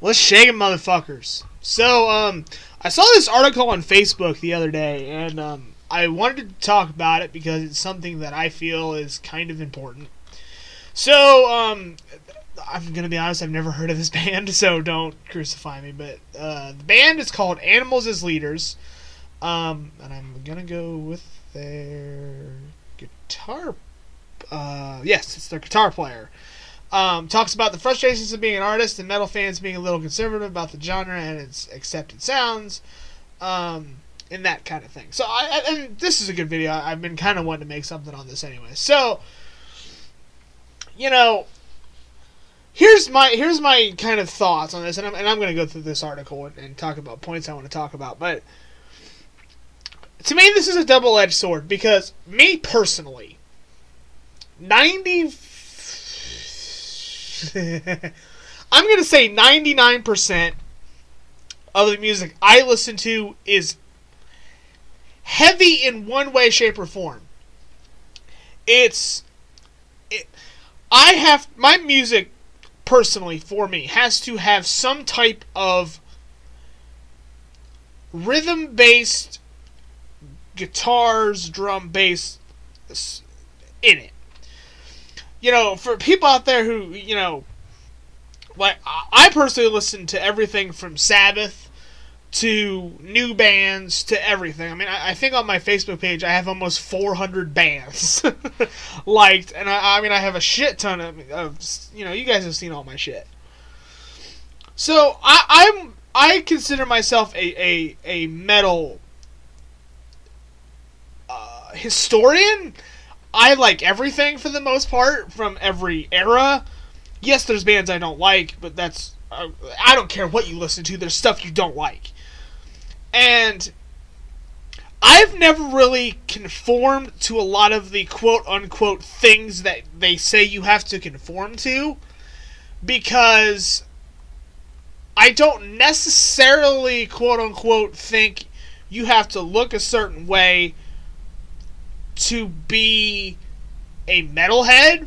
What's shaking, motherfuckers? So, I saw this article on Facebook the other day, and I wanted to talk about it because it's something that I feel is kind of important. So, I'm gonna be honest, I've never heard of this band, so don't crucify me. But the band is called Animals as Leaders, and I'm gonna go with their guitar. Yes, it's their guitar player. Talks about the frustrations of being an artist and metal fans being a little conservative about the genre and its accepted sounds, and that kind of thing. So, and this is a good video. I've been kind of wanting to make something on this anyway. So, here's my kind of thoughts on this, and I'm going to go through this article and talk about points I want to talk about. But to me, this is a double-edged sword because me personally, I'm going to say 99% of the music I listen to is heavy in one way, shape, or form. My music, personally, for me, has to have some type of rhythm-based guitars, drum, bass in it. For people out there who, like, I personally listen to everything from Sabbath to new bands to everything. I mean, I think on my Facebook page I have almost 400 bands liked, and I have a shit ton of, you guys have seen all my shit. So I consider myself a metal historian. I like everything for the most part from every era. Yes, there's bands I don't like, but that's I don't care what you listen to. There's stuff you don't like, and I've never really conformed to a lot of the quote-unquote things that they say you have to conform to, because I don't necessarily quote-unquote think you have to look a certain way to be a metalhead.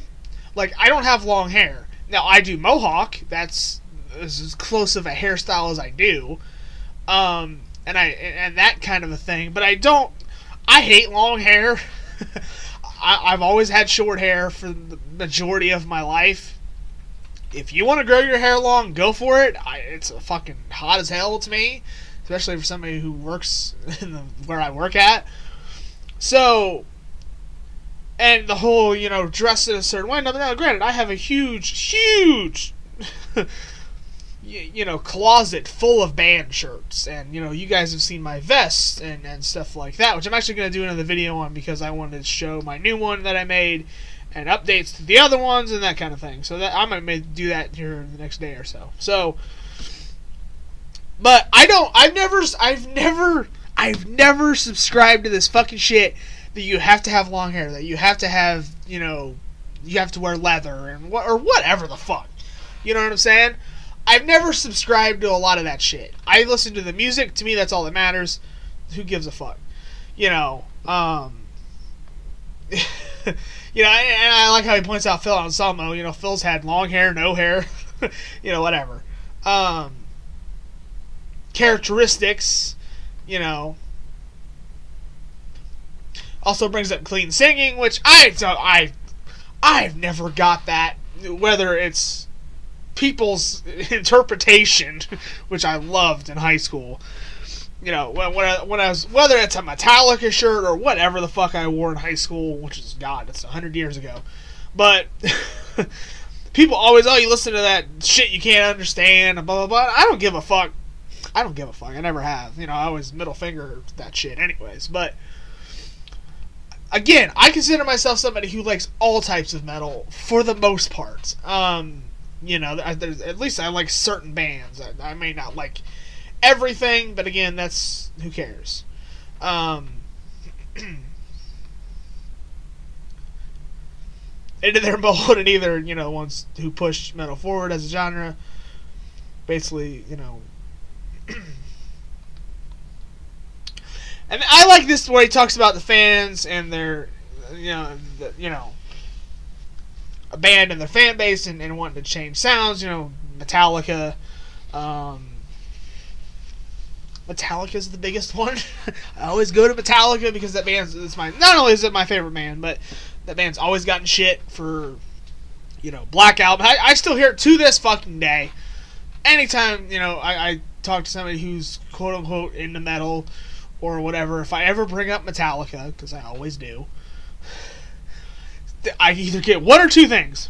Like, I don't have long hair. Now, I do mohawk. That's as close of a hairstyle as I do. And that kind of a thing. But I hate long hair. I've always had short hair for the majority of my life. If you want to grow your hair long, go for it. It's fucking hot as hell to me. Especially for somebody who works where I work at. So, and the whole, dress in a certain way. Now, granted, I have a huge, closet full of band shirts. And, you guys have seen my vest and stuff like that, which I'm actually going to do another video on because I wanted to show my new one that I made and updates to the other ones and that kind of thing. So that I might do that here in the next day or so. So, but I've never subscribed to this fucking shit that you have to have long hair, that you have to have, you have to wear leather or whatever the fuck. You know what I'm saying? I've never subscribed to a lot of that shit. I listen to the music. To me, that's all that matters. Who gives a fuck? And I like how he points out Phil Anselmo. Phil's had long hair, no hair, whatever. Characteristics, also brings up clean singing, which I've never got that. Whether it's people's interpretation, which I loved in high school. When I was, whether it's a Metallica shirt or whatever the fuck I wore in high school, which is, God, it's 100 years ago. But people always, you listen to that shit you can't understand, and blah, blah, blah. I don't give a fuck. I never have. I always middle finger that shit anyways. But again, I consider myself somebody who likes all types of metal for the most part. At least I like certain bands. I may not like everything, but again, that's, who cares? Into their mold, and either, ones who push metal forward as a genre, basically, and I like this where he talks about the fans and their, a band and their fan base and wanting to change sounds. Metallica Um, Metallica's the biggest one. I always go to Metallica because that band's not only is it my favorite band, but that band's always gotten shit for, Black Album. I still hear it to this fucking day. Anytime, I talk to somebody who's quote unquote into metal or whatever, if I ever bring up Metallica, because I always do, I either get one or two things.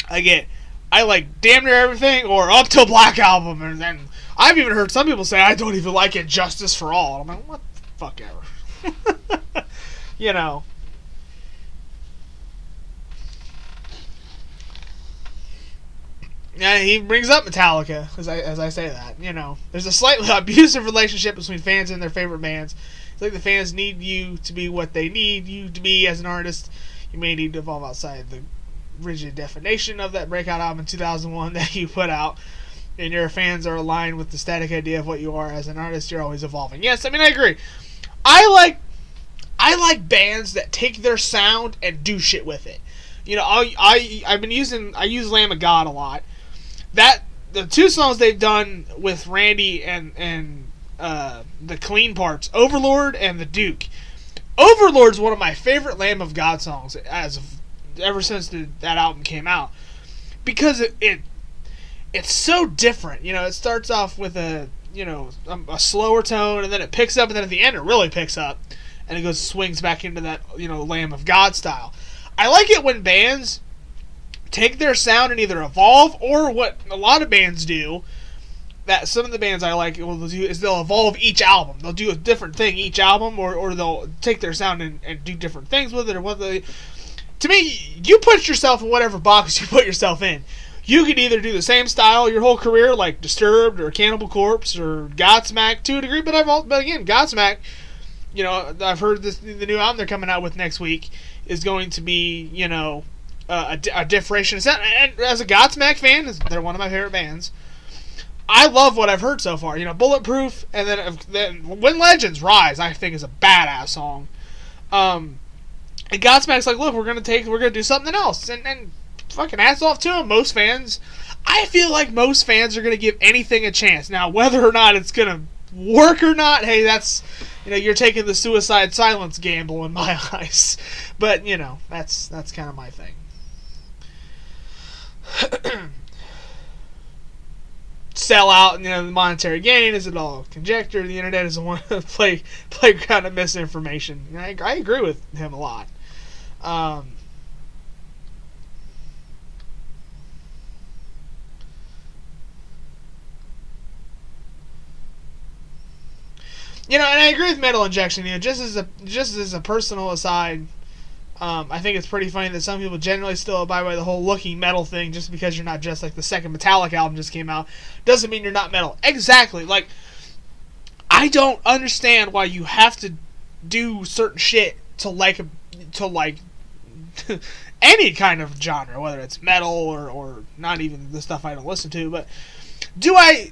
I like damn near everything or up till Black Album, and then I've even heard some people say I don't even like it Justice for All. I'm like, what the fuck ever. Yeah, he brings up Metallica as I say that. There's a slightly abusive relationship between fans and their favorite bands. It's like the fans need you to be what they need you to be as an artist. You may need to evolve outside the rigid definition of that breakout album in 2001 that you put out. And your fans are aligned with the static idea of what you are as an artist. You're always evolving. Yes, I agree. I like bands that take their sound and do shit with it. I use Lamb of God a lot. The two songs they've done with Randy and the clean parts, Overlord and the Duke. Overlord's one of my favorite Lamb of God songs ever since that album came out, because it's so different. It starts off with a slower tone, and then it picks up, and then at the end it really picks up, and it swings back into that Lamb of God style. I like it when bands take their sound and either evolve, or what a lot of bands do, that some of the bands I like will do is they'll evolve each album. They'll do a different thing each album, or they'll take their sound and do different things with it, or what they. To me, you put yourself in whatever box you put yourself in. You could either do the same style your whole career, like Disturbed or Cannibal Corpse or Godsmack to a degree, but again, Godsmack, I've heard the new album they're coming out with next week is going to be, a differentiation. And as a Godsmack fan, they're one of my favorite bands. I love what I've heard so far. Bulletproof, and then When Legends Rise, I think is a badass song. And Godsmack's like, look, we're gonna do something else, and fucking hats off to him. Most fans, I feel like most fans are gonna give anything a chance. Now, whether or not it's gonna work or not, hey, that's you're taking the suicide silence gamble in my eyes. But that's kind of my thing. Sell out and the monetary gain, is it all conjecture? The internet is a playground of misinformation. I agree with him a lot. And I agree with Metal Injection. Just as a personal aside, I think it's pretty funny that some people generally still abide by the whole looking metal thing. Just because you're not just like the second Metallica album just came out doesn't mean you're not metal. Exactly. Like, I don't understand why you have to do certain shit to like any kind of genre, whether it's metal or not even the stuff I don't listen to. But do I,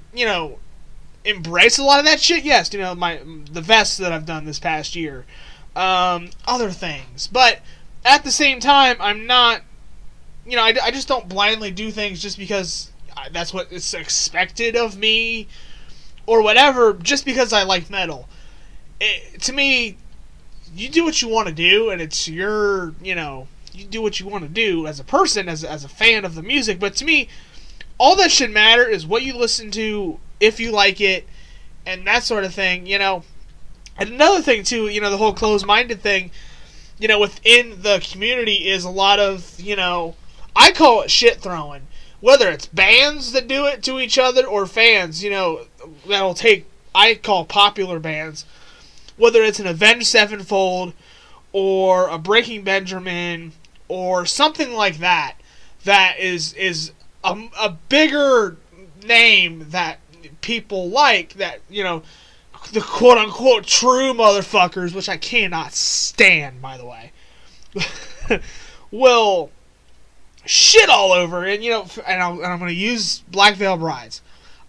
embrace a lot of that shit? Yes. The vests that I've done this past year, other things, but at the same time, I'm not, I just don't blindly do things just because that's what is expected of me or whatever, just because I like metal. To me, you do what you want to do, and it's your, you do what you want to do as a person, as a fan of the music. But to me, all that should matter is what you listen to, if you like it, and that sort of thing, And another thing, too, the whole closed-minded thing, within the community is a lot of, I call it shit-throwing. Whether it's bands that do it to each other or fans, that'll take, I call popular bands, whether it's an Avenged Sevenfold or a Breaking Benjamin or something like that, that is a bigger name that people like, that, the quote-unquote true motherfuckers, which I cannot stand, by the way, will shit all over. And, and I'm going to use Black Veil Brides.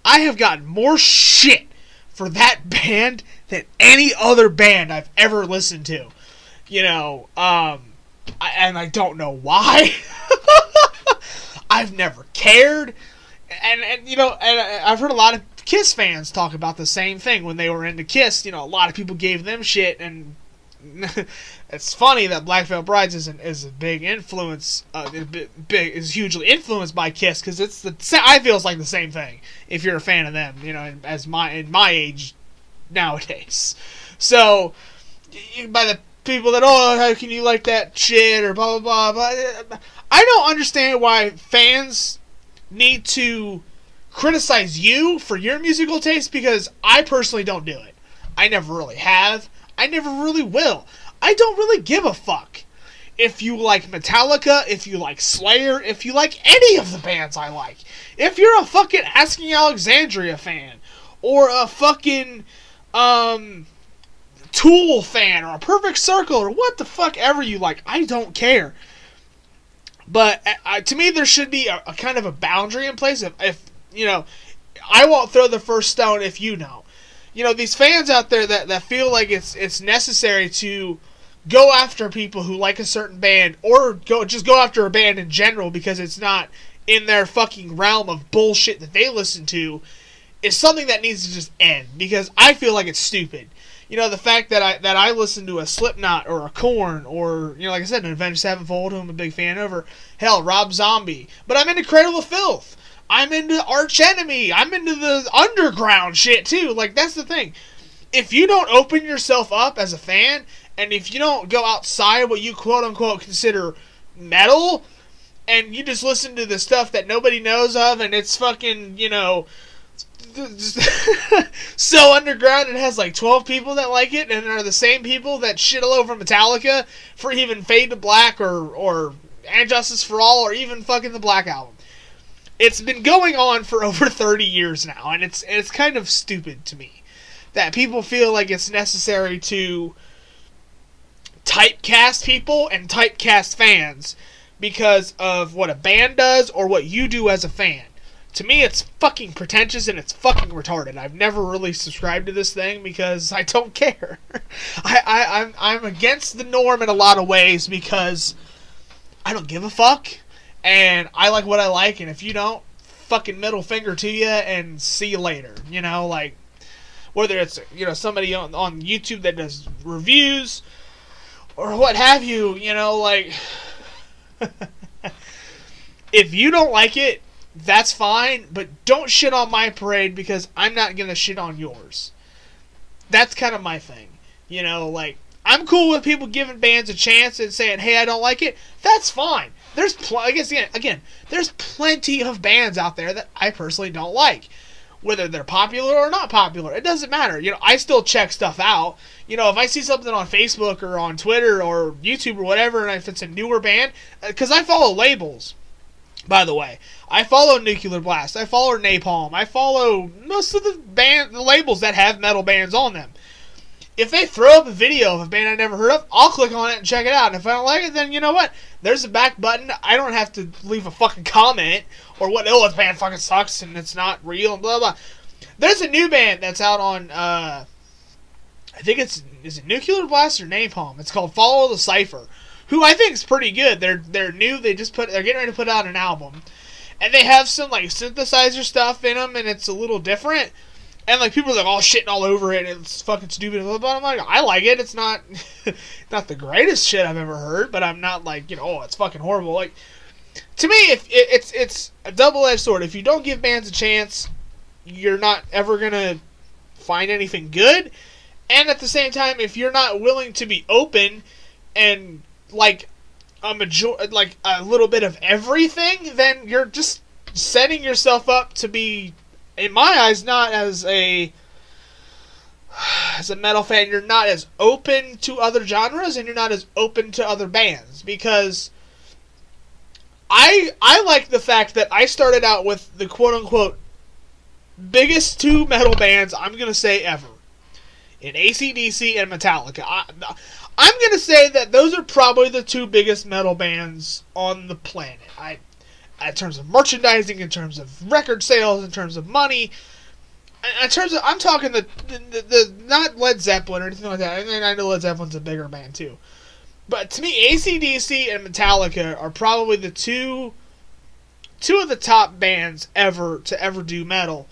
I have gotten more shit for that band than any other band I've ever listened to. And I don't know why. I've never cared. And you know, and I've heard a lot of Kiss fans talk about the same thing when they were into Kiss. You know, a lot of people gave them shit, and it's funny that Black Veil Brides is a big influence, is hugely influenced by Kiss, because I feel it's like the same thing if you're a fan of them, you know, in my age nowadays. So by the people that, oh, how can you like that shit or blah blah blah, I don't understand why fans need to criticize you for your musical taste, because I personally don't do it. I never really have. I never really will. I don't really give a fuck if you like Metallica, if you like Slayer, if you like any of the bands I like. If you're a fucking Asking Alexandria fan, or a fucking Tool fan, or a Perfect Circle, or what the fuck ever you like, I don't care. But to me, there should be a kind of a boundary in place. If you know, I won't throw the first stone if you know. You know, these fans out there that feel like it's necessary to go after people who like a certain band, or just go after a band in general because it's not in their fucking realm of bullshit that they listen to, is something that needs to just end, because I feel like it's stupid. You know, the fact that I listen to a Slipknot or a Korn, or, you know, like I said, an Avenged Sevenfold, who I'm a big fan of, or hell, Rob Zombie, but I'm into Cradle of Filth. I'm into Arch Enemy. I'm into the underground shit too. Like, that's the thing. If you don't open yourself up as a fan, and if you don't go outside what you quote unquote consider metal, and you just listen to the stuff that nobody knows of, and it's fucking, you know, so underground, it has like 12 people that like it, and are the same people that shit all over Metallica for even Fade to Black, or And Justice for All, or even fucking the Black Album. It's been going on for over 30 years now, and it's kind of stupid to me that people feel like it's necessary to typecast people and typecast fans because of what a band does or what you do as a fan. To me, it's fucking pretentious and it's fucking retarded. I've never really subscribed to this thing because I don't care. I'm against the norm in a lot of ways because I don't give a fuck. And I like what I like, and if you don't, fucking middle finger to you, and see you later. You know, like, whether it's, you know, somebody on YouTube that does reviews, or what have you, you know, like, if you don't like it, that's fine, but don't shit on my parade, because I'm not gonna shit on yours. That's kind of my thing. You know, like, I'm cool with people giving bands a chance and saying, hey, I don't like it. That's fine. There's there's plenty of bands out there that I personally don't like. Whether they're popular or not popular, it doesn't matter. You know, I still check stuff out. You know, if I see something on Facebook or on Twitter or YouTube or whatever, and if it's a newer band, because I follow labels, by the way. I follow Nuclear Blast. I follow Napalm. I follow most of the labels that have metal bands on them. If they throw up a video of a band I never heard of, I'll click on it and check it out. And if I don't like it, then you know what? There's a back button. I don't have to leave a fucking comment or what, oh, this band fucking sucks and it's not real and blah, blah. There's a new band that's out on, I think is it Nuclear Blast or Napalm? It's called Follow the Cypher, who I think is pretty good. They're new. They're getting ready to put out an album. And they have some, like, synthesizer stuff in them, and it's a little different. And, like, people are like, all shitting all over it, and it's fucking stupid. But I'm like, I like it. It's not not the greatest shit I've ever heard, but I'm not like, you know, oh, it's fucking horrible. Like, to me, if it's a double-edged sword. If you don't give bands a chance, you're not ever going to find anything good. And at the same time, if you're not willing to be open and, like, a little bit of everything, then you're just setting yourself up to be, in my eyes, not as a metal fan, you're not as open to other genres, and you're not as open to other bands, because I like the fact that I started out with the quote-unquote biggest two metal bands, I'm going to say, ever, in AC/DC and Metallica. I'm going to say that those are probably the two biggest metal bands on the planet. In terms of merchandising, in terms of record sales, in terms of money, in terms of, I'm talking the not Led Zeppelin or anything like that. I know Led Zeppelin's a bigger band too. But to me, AC/DC and Metallica are probably the two two of the top bands ever to ever do metal.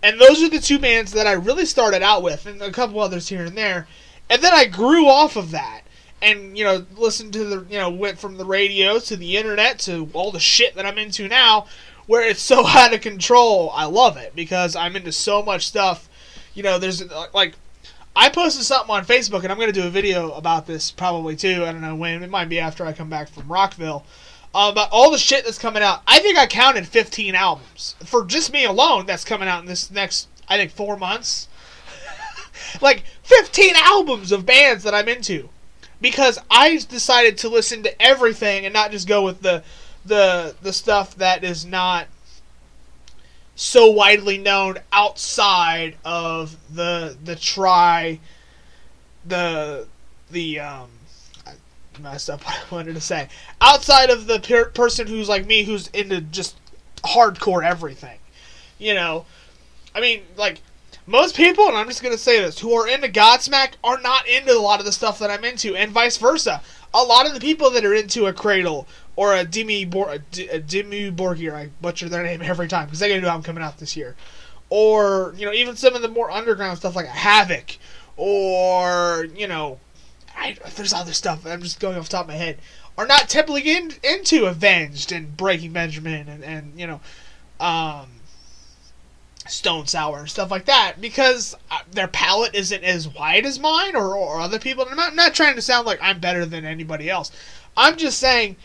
And those are the two bands that I really started out with, and a couple others here and there. And then I grew off of that. And, listened to went from the radio to the internet to all the shit that I'm into now, where it's so out of control. I love it, because I'm into so much stuff. There's, I posted something on Facebook, and I'm going to do a video about this probably too. I don't know when. It might be after I come back from Rockville. About all the shit that's coming out. I think I counted 15 albums. For just me alone, that's coming out in this next, I think, 4 months. 15 albums of bands that I'm into. Because I decided to listen to everything and not just go with the stuff that is not so widely known outside of I messed up what I wanted to say. Outside of the person who's like me, who's into just hardcore everything. Most people, and I'm just going to say this, who are into Godsmack are not into a lot of the stuff that I'm into, and vice versa. A lot of the people that are into a Cradle or a Dimmu Borgir, I butcher their name every time because they got a new album coming out this year, or even some of the more underground stuff like Havoc, or there's other stuff I'm just going off the top of my head, are not typically into Avenged and Breaking Benjamin and Stone Sour and stuff like that, because their palette isn't as wide as mine or other people. And I'm not trying to sound like I'm better than anybody else. I'm just saying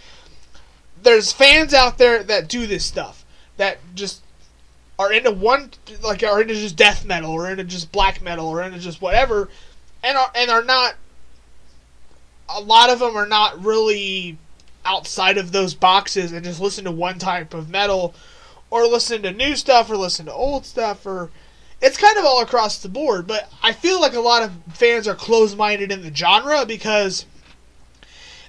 there's fans out there that do this stuff, that just are into are into just death metal or into just black metal or into just whatever, and are not. A lot of them are not really outside of those boxes and just listen to one type of metal, or listen to new stuff, or listen to old stuff, or it's kind of all across the board. But I feel like a lot of fans are closed-minded in the genre because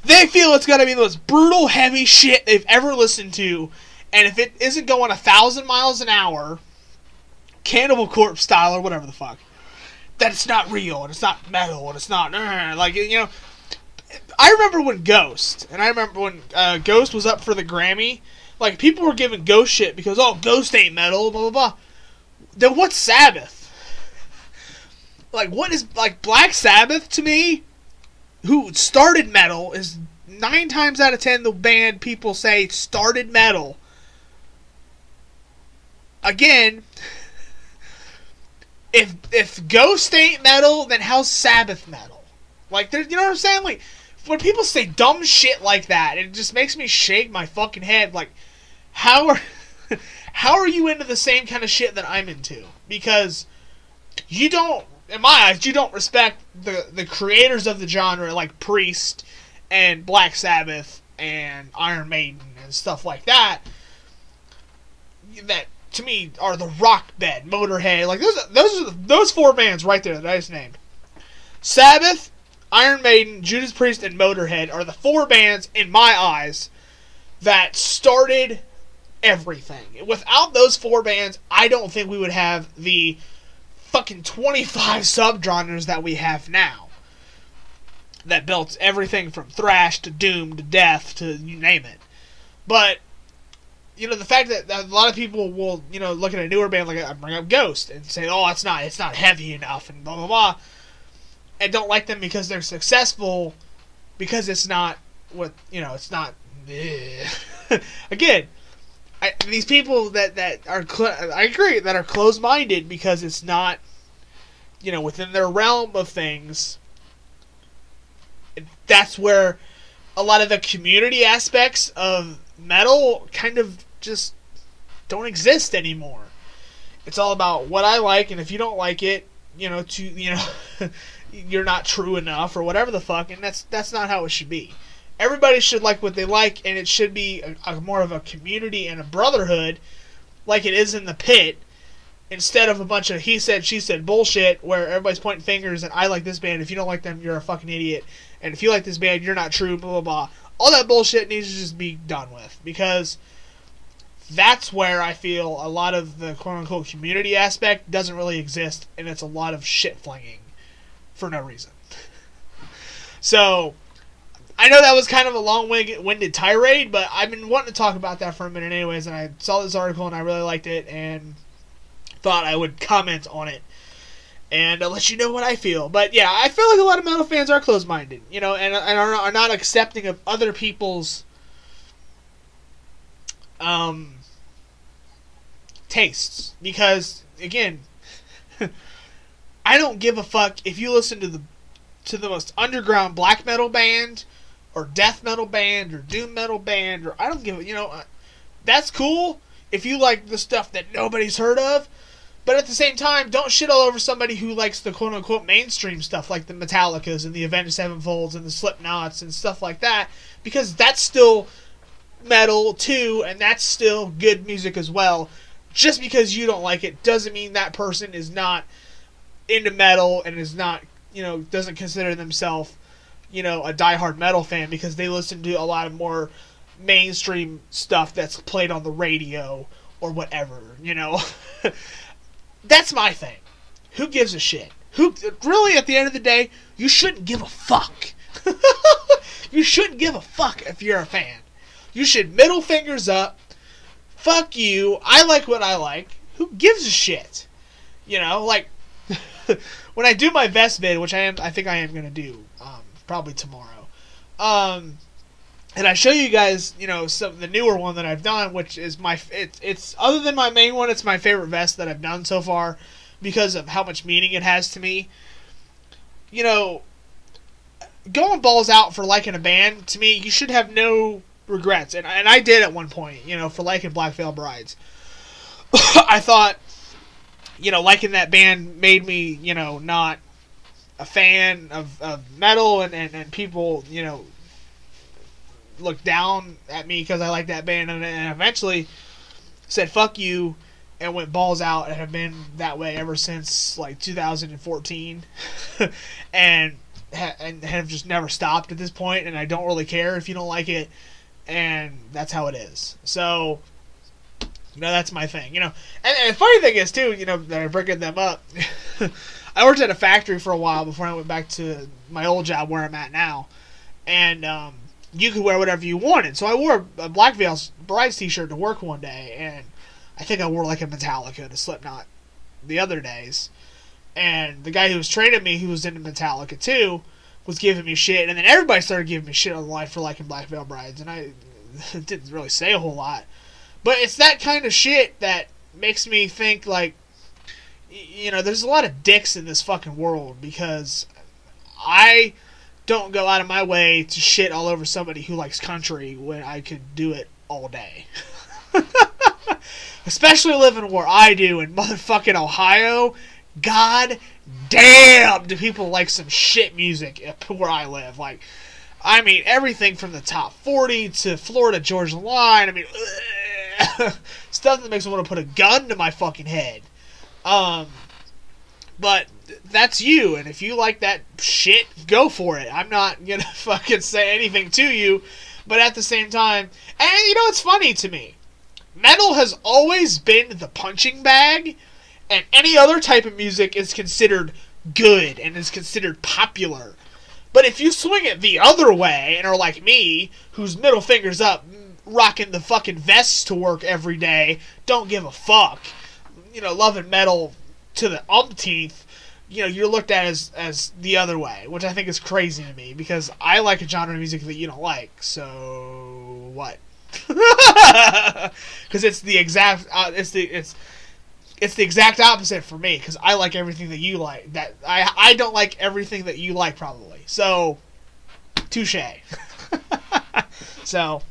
they feel it's got to be the most brutal, heavy shit they've ever listened to, and if it isn't going 1,000 miles an hour, Cannibal Corpse style or whatever the fuck, that it's not real, and it's not metal, and it's not, I remember when Ghost was up for the Grammy. People were giving Ghost shit because, Ghost ain't metal, blah, blah, blah. Then what's Sabbath? What is, Black Sabbath to me, who started metal, is 9 times out of 10 the band people say started metal. Again, if Ghost ain't metal, then how's Sabbath metal? You know what I'm saying? When people say dumb shit like that, it just makes me shake my fucking head. How are you into the same kind of shit that I'm into? Because you don't, in my eyes, you don't respect the creators of the genre, like Priest and Black Sabbath and Iron Maiden and stuff like that. That to me are the rock bed, Motorhead. Those 4 bands right there that I just named. Sabbath, Iron Maiden, Judas Priest, and Motorhead are the 4 bands, in my eyes, that started everything. Without those 4 bands, I don't think we would have the fucking 25 subgenres that we have now. That built everything from thrash to doom to death to you name it. But, the fact that a lot of people will, look at a newer band, I bring up Ghost, and say, it's not heavy enough, and blah, blah, blah. And don't like them because they're successful, because it's not what, it's not. Again, these people that are, I agree, that are closed-minded because it's not, within their realm of things. That's where a lot of the community aspects of metal kind of just don't exist anymore. It's all about what I like, and if you don't like it, you're not true enough or whatever the fuck, and that's not how it should be. Everybody should like what they like, and it should be a more of a community and a brotherhood like it is in the pit, instead of a bunch of he said, she said bullshit where everybody's pointing fingers and I like this band, if you don't like them, you're a fucking idiot, and if you like this band, you're not true, blah, blah, blah. All that bullshit needs to just be done with, because that's where I feel a lot of the quote-unquote community aspect doesn't really exist, and it's a lot of shit flinging for no reason. So, I know that was kind of a long-winded tirade, but I've been wanting to talk about that for a minute anyways, and I saw this article and I really liked it and thought I would comment on it and let you know what I feel. But yeah, I feel like a lot of metal fans are closed-minded, you know, and are not accepting of other people's tastes. Because, again, I don't give a fuck if you listen to the most underground black metal band or death metal band or doom metal band, or I don't give a, you know, that's cool if you like the stuff that nobody's heard of. But at the same time, don't shit all over somebody who likes the quote-unquote mainstream stuff, like the Metallicas and the Avenged Sevenfolds and the Slipknots and stuff like that, because that's still metal too, and that's still good music as well. Just because you don't like it doesn't mean that person is not into metal and is not, you know, doesn't consider themselves, you know, a diehard metal fan because they listen to a lot of more mainstream stuff that's played on the radio or whatever, you know. That's my thing. Who gives a shit? Who really, at the end of the day, you shouldn't give a fuck. You shouldn't give a fuck if you're a fan. You should middle fingers up. Fuck you. I like what I like. Who gives a shit? You know, like when I do my vest vid, which I think I am gonna do, probably tomorrow. And I show you guys, you know, the newer one that I've done, which is it's other than my main one, it's my favorite vest that I've done so far because of how much meaning it has to me. You know, going balls out for liking a band, to me, you should have no regrets. And I did at one point, you know, for liking Black Veil Brides. I thought, you know, liking that band made me, you know, not a fan of metal and people, you know, looked down at me because I like that band, and eventually said fuck you and went balls out, and have been that way ever since like 2014 and have just never stopped at this point, and I don't really care if you don't like it, and that's how it is. So, you know, that's my thing, you know. And the funny thing is too, you know, that I'm bringing them up, I worked at a factory for a while before I went back to my old job where I'm at now, and you could wear whatever you wanted. So I wore a Black Veil Brides t-shirt to work one day, and I think I wore like a Metallica to Slipknot the other days. And the guy who was training me, who was into Metallica too, was giving me shit. And then everybody started giving me shit online for liking Black Veil Brides, and I didn't really say a whole lot. But it's that kind of shit that makes me think, like, you know, there's a lot of dicks in this fucking world, because I don't go out of my way to shit all over somebody who likes country when I could do it all day. Especially living where I do in motherfucking Ohio. God damn, do people like some shit music where I live. Like, I mean, everything from the top 40 to Florida Georgia Line. I mean, stuff that makes me want to put a gun to my fucking head. But that's you, and if you like that shit, go for it. I'm not gonna fucking say anything to you, but at the same time, and you know, it's funny to me. Metal has always been the punching bag, and any other type of music is considered good and is considered popular. But if you swing it the other way and are like me, who's middle fingers up, rocking the fucking vests to work every day, don't give a fuck, you know, loving metal to the umpteenth, you know, you're looked at as the other way, which I think is crazy to me, because I like a genre of music that you don't like, so what? Because it's the exact it's the exact opposite for me, because I like everything that you like. That I don't like everything that you like, probably. So, touche. So,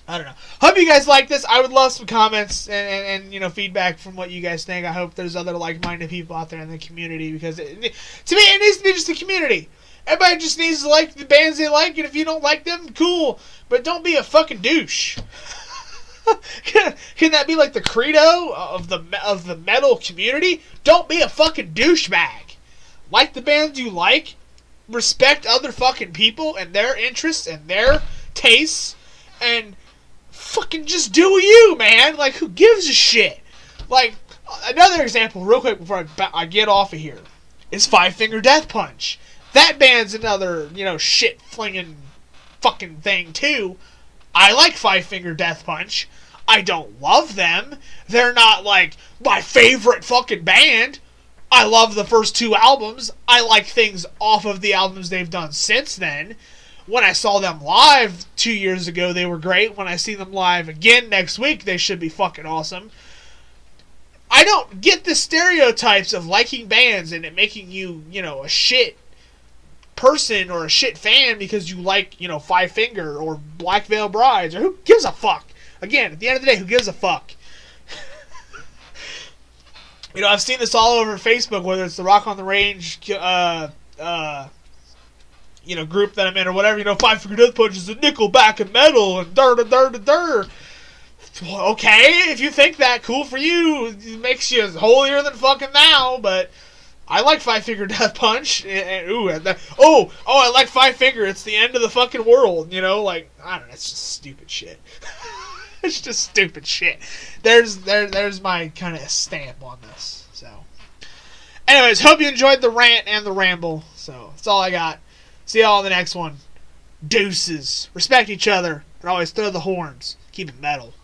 I don't know. Hope you guys like this. I would love some comments and you know, feedback from what you guys think. I hope there's other like-minded people out there in the community, because to me it needs to be just a community. Everybody just needs to like the bands they like, and if you don't like them, cool. But don't be a fucking douche. Can that be like the credo of the metal community? Don't be a fucking douchebag. Like the bands you like. Respect other fucking people and their interests and their tastes, and fucking just do you, man. Like, who gives a shit? Like, another example, real quick, before I get off of here, is Five Finger Death Punch. That band's another, you know, shit-flinging fucking thing too. I like Five Finger Death Punch. I don't love them. They're not like my favorite fucking band. I love the first 2 albums. I like things off of the albums they've done since then. When I saw them live 2 years ago, they were great. When I see them live again next week, they should be fucking awesome. I don't get the stereotypes of liking bands and it making you, a shit person or a shit fan because you like, Five Finger or Black Veil Brides, or who gives a fuck? Again, at the end of the day, who gives a fuck? I've seen this all over Facebook, whether it's the Rock on the Range, group that I'm in or whatever. Five Finger Death Punch is a Nickelback and metal and dur. Okay, if you think that, cool for you. It makes you holier than fucking thou, but I like Five Finger Death Punch. I like Five Finger. It's the end of the fucking world, I don't know. It's just stupid shit. It's just stupid shit. There's my kind of stamp on this. So, anyways, hope you enjoyed the rant and the ramble. So, that's all I got. See y'all in the next one. Deuces. Respect each other. And always throw the horns. Keep it metal.